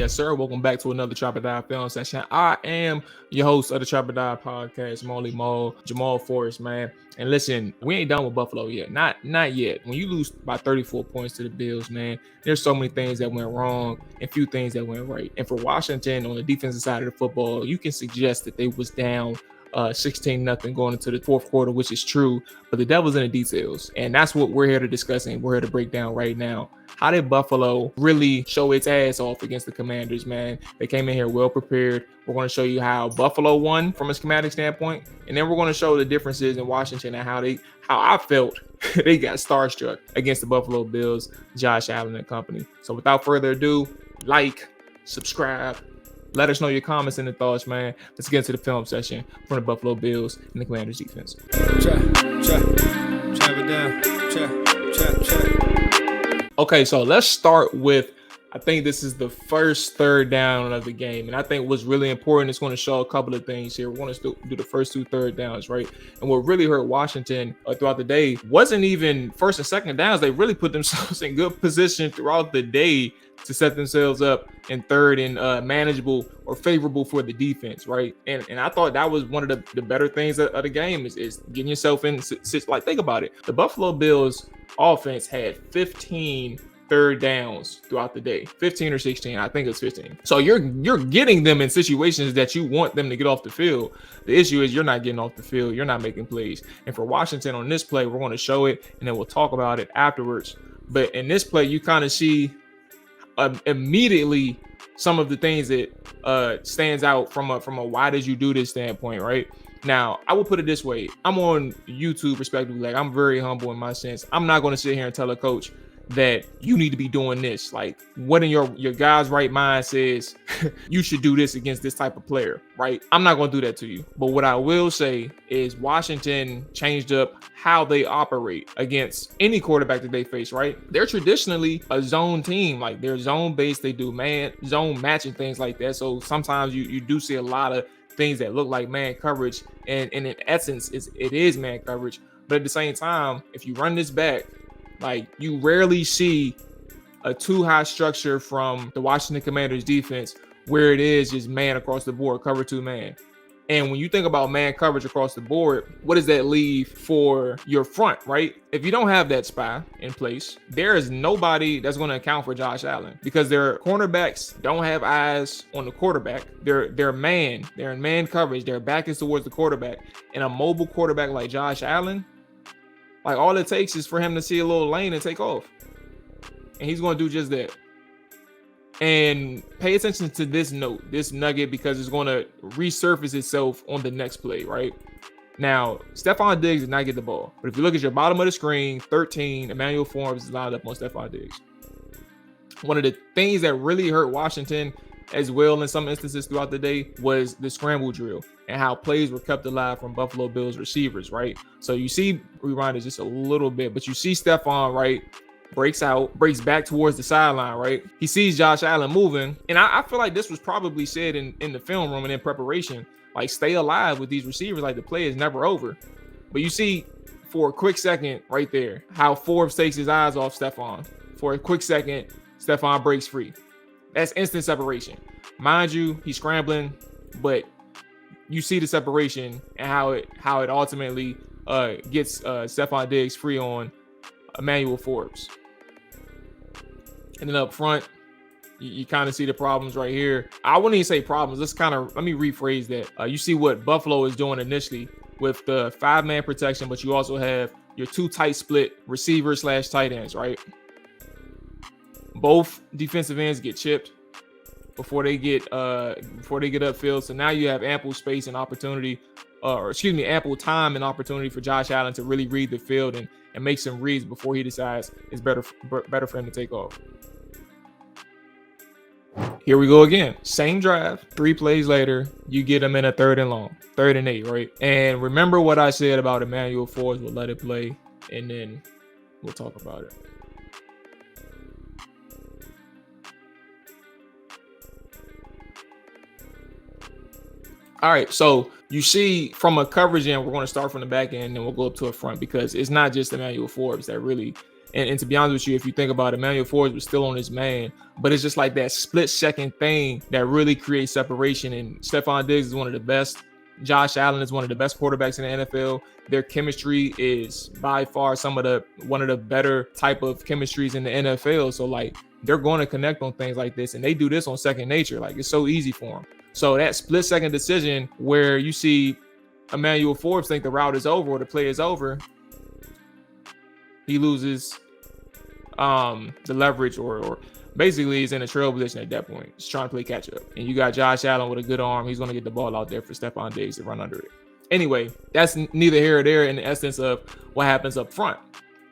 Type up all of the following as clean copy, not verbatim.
Yes, sir. Welcome back to another Trap or Die film session. I am your host of the Trap or Die podcast, Mual, Jamal Forrest, man. And listen, we ain't done with Buffalo yet. Not yet. When you lose by 34 points to the Bills, man, there's so many things that went wrong and few things that went right. And for Washington on the defensive side of the football, you can suggest that they was down 16-0 going into the fourth quarter, which is true, but the devil's in the details. And that's what we're here to discuss and we're here to break down right now. How did Buffalo really show its ass off against the Commanders, man? They came in here well prepared. We're going to show you how Buffalo won from a schematic standpoint, and then we're going to show the differences in Washington and how I felt they got starstruck against the Buffalo Bills, Josh Allen and company. So without further ado, like, subscribe, let us know your comments and the thoughts, man. Let's get into the film session from the Buffalo Bills and the Commanders defense. Okay, so let's start with, I think this is the first third down of the game. And I think what's really important is going to show a couple of things here. We're going to do the first two third downs, right? And what really hurt Washington throughout the day wasn't even first and second downs. They really put themselves in good position throughout the day to set themselves up in third and manageable or favorable for the defense, right? And I thought that was one of the better things of the game is getting yourself in. Like, think about it. The Buffalo Bills offense had 15 third downs throughout the day, 15 or 16. I think it's 15. So you're getting them in situations that you want them to get off the field. The issue is you're not getting off the field. You're not making plays. And for Washington on this play, we're going to show it and then we'll talk about it afterwards. But in this play, you kind of see immediately some of the things that stands out from a why did you do this standpoint, right? Now, I will put it this way. I'm on YouTube respectively. Like, I'm very humble in my sense. I'm not going to sit here and tell a coach that you need to be doing this. Like, what in your guy's right mind says you should do this against this type of player, right? I'm not going to do that to you. But what I will say is Washington changed up how they operate against any quarterback that they face, right? They're traditionally a zone team. Like, they're zone based. They do zone matching, things like that. So sometimes you do see a lot of things that look like man coverage, and in essence it is man coverage. But at the same time, if you run this back, like, you rarely see a too high structure from the Washington Commanders defense where it is just man across the board, cover two man. And when you think about man coverage across the board, what does that leave for your front, right? If you don't have that spy in place, there is nobody that's going to account for Josh Allen because their cornerbacks don't have eyes on the quarterback. They're in man coverage. Their back is towards the quarterback. And a mobile quarterback like Josh Allen, like, all it takes is for him to see a little lane and take off. And he's going to do just that. And pay attention to this nugget, because it's going to resurface itself on the next play, right? Now, Stephon Diggs did not get the ball. But if you look at your bottom of the screen, 13, Emmanuel Forbes is lined up on Stephon Diggs. One of the things that really hurt Washington as well in some instances throughout the day was the scramble drill and how plays were kept alive from Buffalo Bills receivers, right? So you see, rewind it just a little bit, but you see Stephon, right, breaks back towards the sideline, right? He sees Josh Allen moving, and I feel like this was probably said in the film room and in preparation, like, stay alive with these receivers, like, the play is never over. But you see for a quick second right there how Forbes takes his eyes off Stephon. For a quick second, Stephon breaks free. That's instant separation. Mind you, he's scrambling, but you see the separation and how it ultimately gets Stephon Diggs free on Emmanuel Forbes. And then up front, you kind of see the problems right here. I wouldn't even say problems. Let me rephrase that. You see what Buffalo is doing initially with the 5-man protection, but you also have your two tight split receivers / tight ends, right? Both defensive ends get chipped before they get upfield. So now you have ample space and opportunity, ample time and opportunity for Josh Allen to really read the field and make some reads before he decides it's better for him to take off. Here we go again. Same drive. 3 plays later, you get him in a 3rd and long, 3rd and 8, right? And remember what I said about Emmanuel Forbes. We'll let it play, and then we'll talk about it. All right, so you see from a coverage end, we're going to start from the back end and we'll go up to a front, because it's not just Emmanuel Forbes that really And to be honest with you, if you think about it, Emmanuel Forbes was still on his man, but it's just like that split second thing that really creates separation. And Stephon Diggs is one of the best. Josh Allen is one of the best quarterbacks in the NFL. Their chemistry is by far one of the better type of chemistries in the NFL. So like they're going to connect on things like this, and they do this on second nature. Like it's so easy for them. So that split second decision where you see Emmanuel Forbes think the route is over or the play is over, he loses the leverage or basically he's in a trail position at that point. He's trying to play catch up. And you got Josh Allen with a good arm. He's going to get the ball out there for Stephon Diggs to run under it. Anyway, that's neither here or there in the essence of what happens up front.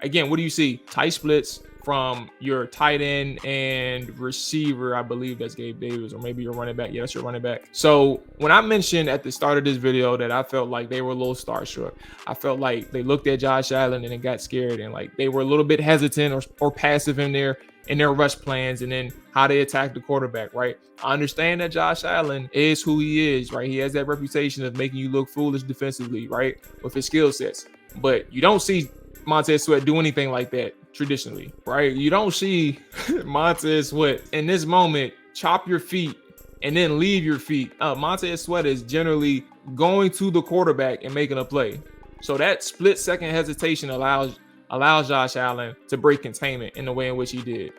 Again, what do you see? Tight splits from your tight end and receiver. I believe that's Gabe Davis, or maybe your running back. Yeah, that's your running back. So when I mentioned at the start of this video that I felt like they were a little starstruck, I felt like they looked at Josh Allen and then got scared, and like they were a little bit hesitant or passive in their rush plans, and then how they attack the quarterback, right? I understand that Josh Allen is who he is, right? He has that reputation of making you look foolish defensively, right? With his skill sets. But you don't see Montez Sweat do anything like that traditionally, right? You don't see Montez Sweat in this moment chop your feet and then leave your feet. Montez Sweat is generally going to the quarterback and making a play. So that split second hesitation allows Josh Allen to break containment in the way in which he did.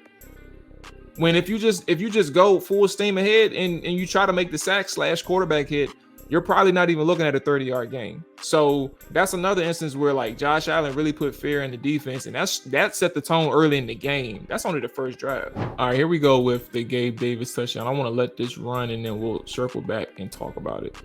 When if you just go full steam ahead and you try to make the sack / quarterback hit, you're probably not even looking at a 30-yard game. So that's another instance where like Josh Allen really put fear in the defense, and that set the tone early in the game. That's only the first drive. All right, here we go with the Gabe Davis touchdown. I want to let this run and then we'll circle back and talk about it.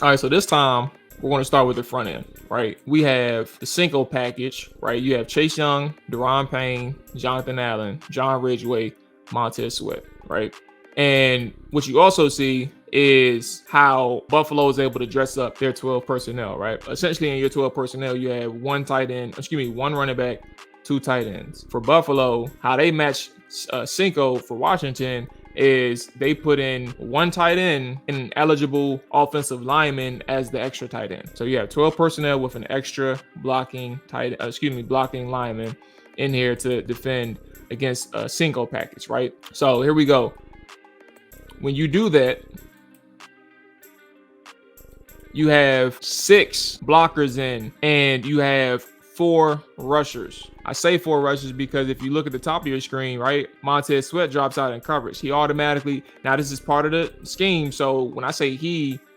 All right, so this time we're going to start with the front end, right? We have the Cinco package, right? You have Chase Young, Daron Payne, Jonathan Allen, John Ridgeway, Montez Sweat, right? And what you also see is how Buffalo is able to dress up their 12 personnel, right? Essentially, in your 12 personnel, you have one running back, 2 tight ends. For Buffalo, how they match Cinco for Washington is they put in 1 tight end and an eligible offensive lineman as the extra tight end. So you have 12 personnel with an extra blocking lineman in here to defend against a Cinco package, right? So here we go. When you do that, you have 6 blockers in and you have 4 rushers. I say 4 rushers because if you look at the top of your screen, right, Montez Sweat drops out in coverage. He automatically, now this is part of the scheme. So when I say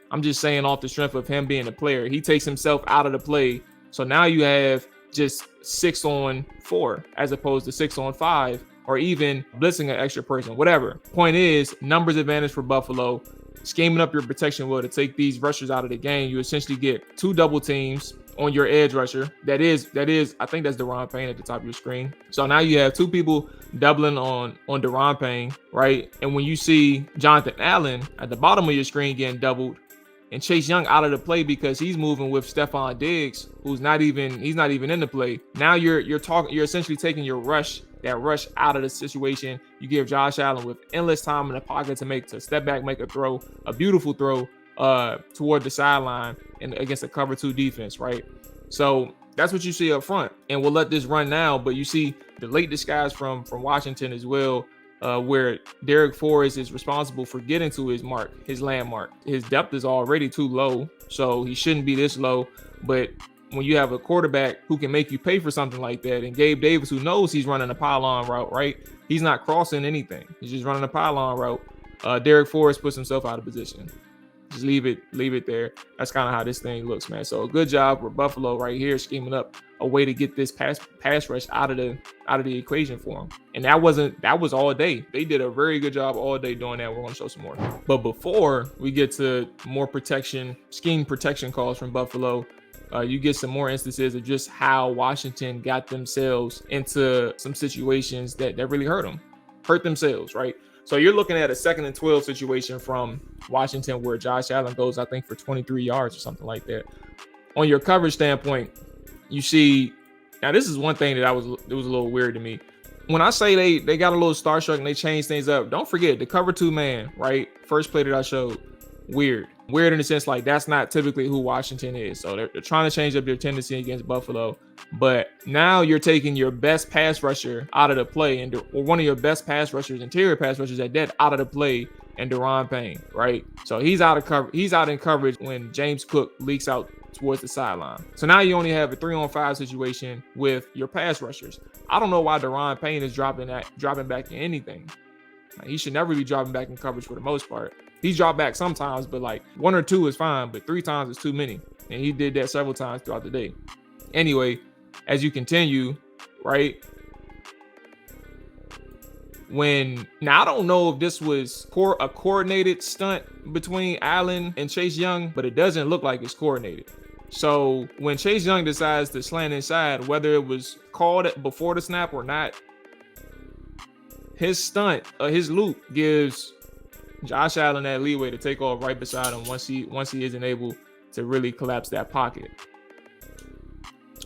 I'm just saying off the strength of him being a player. He takes himself out of the play. So now you have just 6 on 4 as opposed to 6 on 5. Or even blitzing an extra person, whatever. Point is, numbers advantage for Buffalo. Scheming up your protection will to take these rushers out of the game. You essentially get 2 double teams on your edge rusher. That is, I think that's Daron Payne at the top of your screen. So now you have 2 people doubling on Daron Payne, right? And when you see Jonathan Allen at the bottom of your screen getting doubled, and Chase Young out of the play because he's moving with Stephon Diggs, he's not even in the play. Now you're essentially taking your rush out of the situation. You give Josh Allen with endless time in the pocket to step back, make a throw, a beautiful throw toward the sideline and against a cover 2 defense, right? So that's what you see up front. And we'll let this run now, but you see the late disguise from Washington as well, where Derek Forrest is responsible for getting to his landmark. His depth is already too low, so he shouldn't be this low. But when you have a quarterback who can make you pay for something like that, and Gabe Davis, who knows he's running a pylon route, right? He's not crossing anything. He's just running a pylon route. Derek Forrest puts himself out of position. Just leave it there. That's kind of how this thing looks, man. So good job for Buffalo right here, scheming up a way to get this pass rush out of the equation for him. And that was all day. They did a very good job all day doing that. We're going to show some more. But before we get to more scheme protection calls from Buffalo, you get some more instances of just how Washington got themselves into some situations that really hurt themselves, right? So you're looking at a 2nd and 12 situation from Washington where Josh Allen goes, I think, for 23 yards or something like that. On your coverage standpoint, you see, now this is one thing that it was a little weird to me. When I say they got a little starstruck and they changed things up, don't forget the cover 2 man, right? First play that I showed, weird in the sense like that's not typically who Washington is. So they're trying to change up their tendency against Buffalo. But now you're taking your best pass rusher out of the play, or one of your best pass rushers, interior pass rushers at that, out of the play, and Daron Payne, right? So he's out of cover. He's out in coverage when James Cook leaks out towards the sideline. So now you only have a 3-on-5 situation with your pass rushers. I don't know why Daron Payne is dropping back in anything. He should never be dropping back in coverage for the most part. He's dropped back sometimes, but like 1 or 2 is fine, but 3 times is too many. And he did that several times throughout the day. Anyway, as you continue, right? Now I don't know if this was a coordinated stunt between Allen and Chase Young, but it doesn't look like it's coordinated. So when Chase Young decides to slant inside, whether it was called before the snap or not, his stunt, his loop gives Josh Allen that leeway to take off right beside him once he isn't able to really collapse that pocket.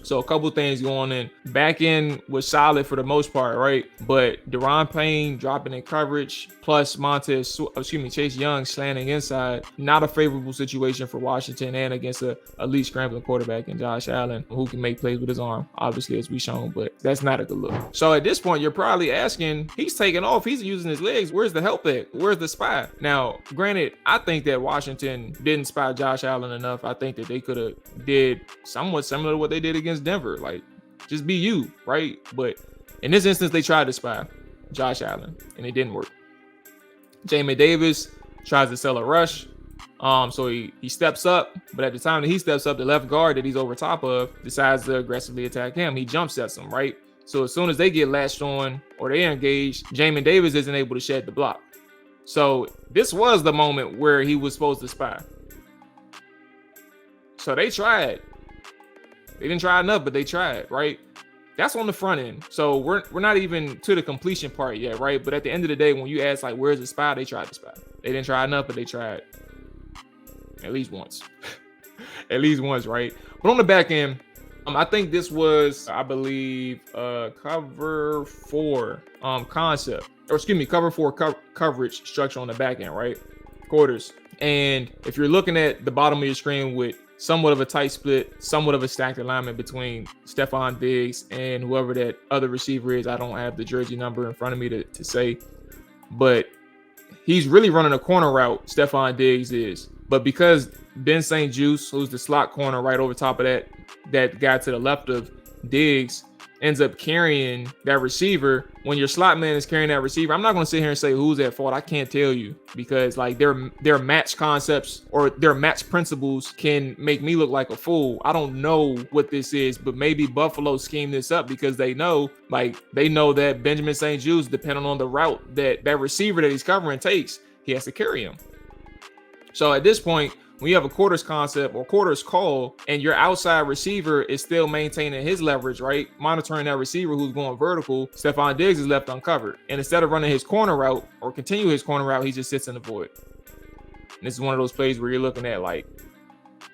So a couple things going in. Back end was solid for the most part, right? But Daron Payne dropping in coverage, plus Chase Young slanting inside, not a favorable situation for Washington, and against a elite scrambling quarterback in Josh Allen, who can make plays with his arm, obviously, as we've shown, but that's not a good look. So at this point, you're probably asking, he's taking off, he's using his legs, where's the help at? Where's the spy? Now, granted, I think that Washington didn't spy Josh Allen enough. I think that they could have did somewhat similar to what they did against Denver, like just be you, right? But in this instance, they tried to spy Josh Allen and it didn't work. Jamin Davis tries to sell a rush, so he steps up, but at the time that he steps up, the left guard that he's over top of decides to aggressively attack him. He jump sets him, right? So as soon as they get latched on or they're engaged, Jamin Davis isn't able to shed the block. So this was the moment where he was supposed to spy. So they tried. They didn't try enough, but they tried, right? That's on the front end. So we're not even to the completion part yet, right? But at the end of the day, when you ask like, where's the spy? They tried to spy. They didn't try enough, but they tried at least once. At least once, right? But on the back end, I think this was, I believe, cover 4 concept, or excuse me, cover 4 coverage structure on the back end, right? Quarters. And if you're looking at the bottom of your screen with somewhat of a tight split, somewhat of a stacked alignment between Stephon Diggs and whoever that other receiver is. I don't have the jersey number in front of me to say, but he's really running a corner route, Stephon Diggs is. But because Ben St. Juste, who's the slot corner right over top of that guy to the left of Diggs, ends up carrying that receiver. When your slot man is carrying that receiver, I'm not going to sit here and say who's at fault. I can't tell you, because like their match concepts or their match principles can make me look like a fool. I don't know what this is, but maybe Buffalo schemed this up because they know that Benjamin St. Juste, depending on the route that receiver that he's covering takes, he has to carry him. So at this point, when you have a quarters concept or quarters call and your outside receiver is still maintaining his leverage, right? Monitoring that receiver who's going vertical, Stephon Diggs is left uncovered. And instead of running his corner route or continue his corner route, he just sits in the void. And this is one of those plays where you're looking at like,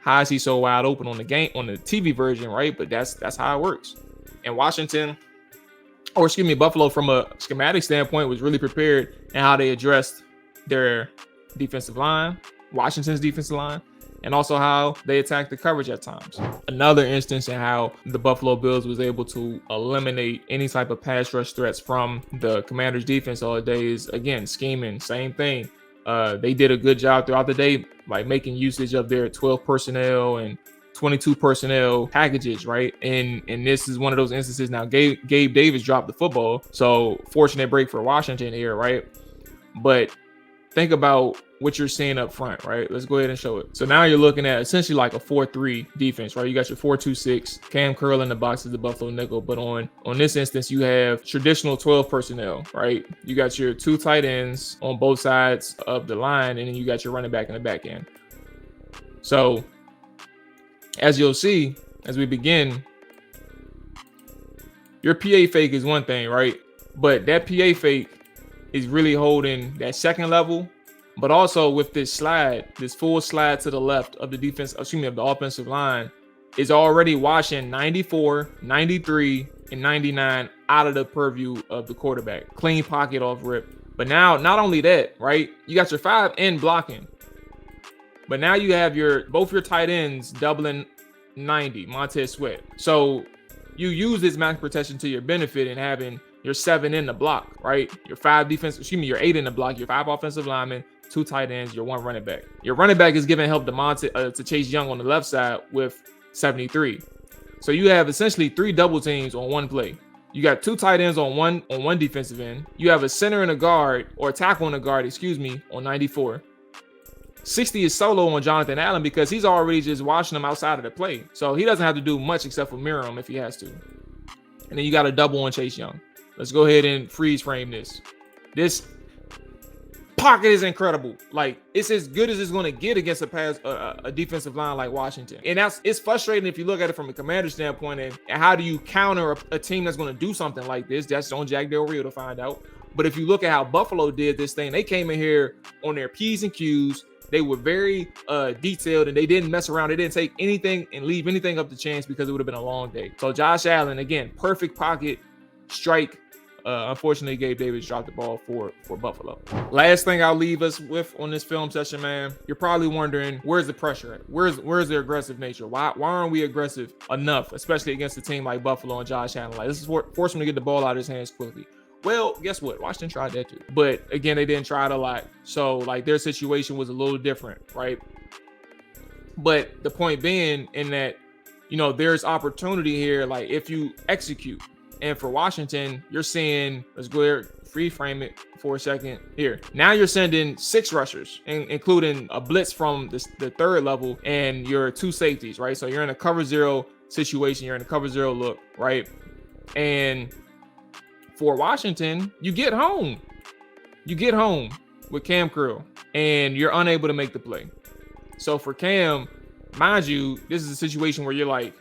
how is he so wide open on the TV version, right? But that's how it works. And Buffalo, from a schematic standpoint, was really prepared in how they addressed their defensive line, Washington's defensive line, and also how they attacked the coverage at times. Another instance in how the Buffalo Bills was able to eliminate any type of pass rush threats from the Commanders defense all day is, again, scheming, same thing. They did a good job throughout the day, like making usage of their 12 personnel and 22 personnel packages, right? And this is one of those instances. Now, Gabe Davis dropped the football, so fortunate break for Washington here, right? But think about what you're seeing up front, right? Let's go ahead and show it. So now you're looking at essentially like a 4-3 defense, right? You got your 4-2-6, Cam Curl in the box is the Buffalo nickel, but on this instance, you have traditional 12 personnel, right? You got your 2 tight ends on both sides of the line, and then you got your running back in the back end. So as you'll see, as we begin, your PA fake is one thing, right? But that PA fake is really holding that second level, but also with this full slide to the left of the of the offensive line, is already washing 94, 93, and 99 out of the purview of the quarterback. Clean pocket off rip. But now, not only that, right? You got your 5 end blocking, but now you have both your tight ends doubling 90, Montez Sweat. So you use this max protection to your benefit in having your 7 in the block, right? Your 8 in the block, your 5 offensive linemen, 2 tight ends, your 1 running back. Your running back is giving help to Chase Young on the left side with 73. So you have essentially 3 double teams on one play. You got 2 tight ends on one defensive end. You have a center and a guard, or a tackle and a guard, on 94. 60 is solo on Jonathan Allen because he's already just watching him outside of the play. So he doesn't have to do much except for mirror him if he has to. And then you got a double on Chase Young. Let's go ahead and freeze frame this. This pocket is incredible. Like, it's as good as it's going to get against a defensive line like Washington. And it's frustrating if you look at it from a commander standpoint. And how do you counter a team that's going to do something like this? That's on Jack Del Rio to find out. But if you look at how Buffalo did this thing, they came in here on their P's and Q's. They were very detailed, and they didn't mess around. They didn't take anything and leave anything up to chance because it would have been a long day. So Josh Allen, again, perfect pocket strike. Unfortunately, Gabe Davis dropped the ball for Buffalo. Last thing I'll leave us with on this film session, man, you're probably wondering, where's the pressure at? Where's the aggressive nature? Why aren't we aggressive enough, especially against a team like Buffalo and Josh Allen? Like, this is force him to get the ball out of his hands quickly. Well, guess what? Washington tried that too. But again, they didn't try it a lot. So, like, their situation was a little different, right? But the point being in that, there's opportunity here, like, if you execute. And for Washington, you're seeing, let's go here, free frame it for a second here. Now you're sending 6 rushers, including a blitz from the third level and your 2 safeties, right? So you're in a cover 0 situation. You're in a cover 0 look, right? And for Washington, you get home. You get home with Cam Curl, and you're unable to make the play. So for Cam, mind you, this is a situation where you're like,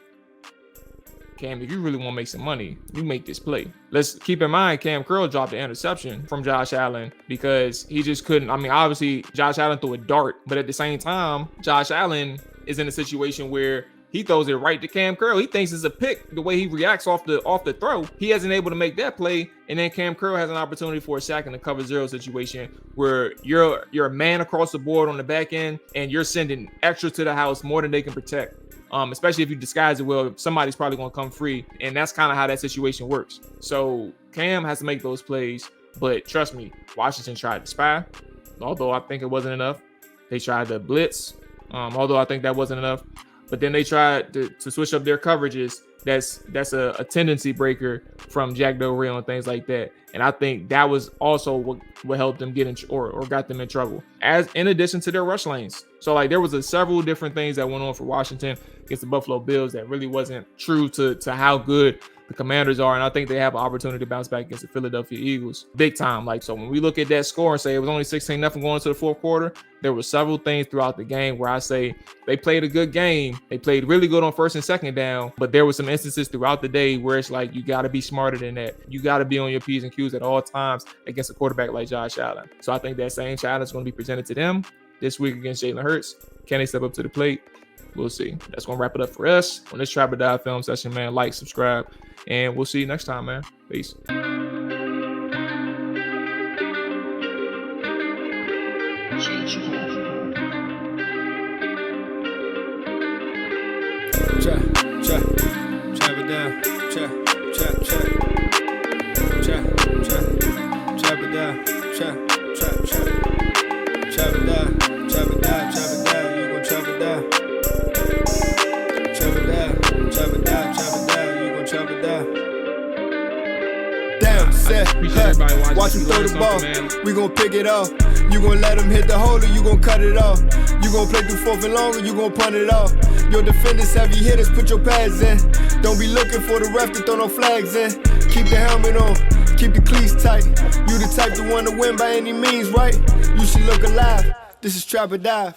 Cam, if you really want to make some money, you make this play. Let's keep in mind, Cam Curl dropped the interception from Josh Allen because he just couldn't. I mean, obviously, Josh Allen threw a dart, but at the same time, Josh Allen is in a situation where he throws it right to Cam Curl. He thinks it's a pick the way he reacts off the throw. He hasn't able to make that play, and then Cam Curl has an opportunity for a sack in a cover 0 situation where you're a man across the board on the back end, and you're sending extra to the house more than they can protect. Especially if you disguise it well, somebody's probably going to come free, and that's kind of how that situation works. So Cam has to make those plays, but trust me, Washington tried to spy, although I think it wasn't enough. They tried to blitz, although I think that wasn't enough. But then they tried to switch up their coverages. That's a tendency breaker from Jack Del Rio and things like that. And I think that was also what helped them get in or got them in trouble, as in addition to their rush lanes. So, like, there was several different things that went on for Washington against the Buffalo Bills that really wasn't true to how good the Commanders are. And I think they have an opportunity to bounce back against the Philadelphia Eagles big time. Like, so when we look at that score and say it was only 16-0 going into the fourth quarter, there were several things throughout the game where I say they played a good game. They played really good on first and second down, but there were some instances throughout the day where it's like, you got to be smarter than that. You got to be on your P's and Q's at all times against a quarterback like Josh Allen. So I think that same challenge is going to be presented to them this week against Jalen Hurts. Can they step up to the plate? We'll see. That's going to wrap it up for us on this Trap or Die film session, man. Like, subscribe, and we'll see you next time, man. Peace. Trap it down. Trap it down. Trap it down. You gon' trap it down. Trap it down. You gon' trap it down. Damn, set. Watch him throw the ball. Man. We gon' pick it off. You gon' let him hit the hole or you gon' cut it off. You gon' play through 4th and long or you gon' punt it off. Your defenders, heavy hitters, put your pads in. Don't be looking for the ref to throw no flags in. Keep the helmet on, keep the cleats tight. You the type to want to win by any means, right? You should look alive. This is Trap or Die.